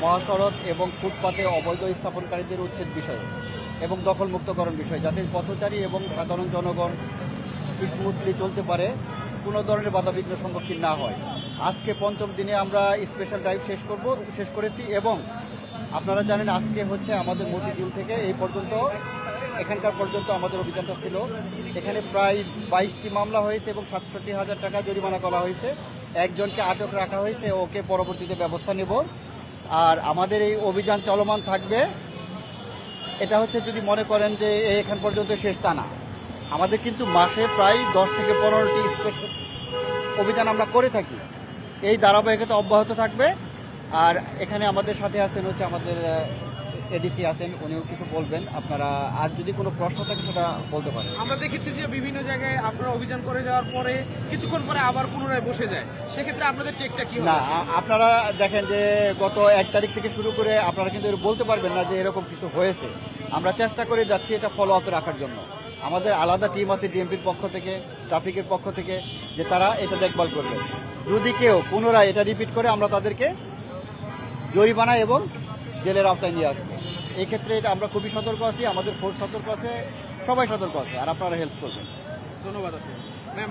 মহাসড়ক এবং ফুটপাতে অবৈধ স্থাপনকারীদের উচ্ছেদ বিষয়ে এবং দখলমুক্তকরণ বিষয়, যাতে পথচারী এবং সাধারণ জনগণ স্মুথলি চলতে পারে, কোনো ধরনের বাধাবিঘ্ন সম্মুখীন না হয়। আজকে পঞ্চম দিনে আমরা স্পেশাল ড্রাইভ শেষ করেছি এবং আপনারা জানেন আজকে হচ্ছে আমাদের মতিঝিল থেকে এই পর্যন্ত এখানকার পর্যন্ত আমাদের অভিযানটা ছিল। এখানে প্রায় 22টি মামলা হয়েছে এবং 67,000 টাকা জরিমানা করা হয়েছে। একজনকে আটক রাখা হয়েছে, ওকে পরবর্তীতে ব্যবস্থা নেব। আর আমাদের এই অভিযান চলমান থাকবে। এটা হচ্ছে যদি মনে করেন যে এখান পর্যন্ত শেষ, তা না। আমাদের কিন্তু মাসে প্রায় 10 থেকে 15টি অভিযান আমরা করে থাকি। এই ধারাবাহিকতা অব্যাহত থাকবে। আর এখানে আমাদের সাথে আছেন হচ্ছে আমাদের এডিসি আছেন, উনিও কিছু বলবেন। আপনারা আর যদি কোনো প্রশ্ন থাকে সেটা বলতে পারেন। আমরা দেখেছি যে বিভিন্ন জায়গায় আপনারা অভিযান করে যাওয়ার পরে কিছুক্ষণ পরে আবার পুনরায় বসে যায়, সেক্ষেত্রে আপনাদের টেকটা কি হবে? না, আপনারা দেখেন যে গত 1 তারিখ থেকে শুরু করে আপনারা কিন্তু বলতে পারবেন না যে এরকম কিছু হয়েছে। আমরা চেষ্টা করে যাচ্ছি এটা ফলো আপে রাখার জন্য। আমাদের আলাদা টিম আছে ডিএমপির পক্ষ থেকে, ট্রাফিকের পক্ষ থেকে, যে তারা এটা দেখভাল করবে। যদি কেউ পুনরায় এটা রিপিট করে আমরা তাদেরকে জরিমানা এবং জেলের আওতায় নিয়ে আসবো। এই ক্ষেত্রে এটা আমরা খুবই সতর্ক আছি, আমাদের ফোর্স সতর্ক আছে, সবাই সতর্ক আছে, আর আপনারা হেল্প করবেন। ধন্যবাদ আপনি ম্যাম।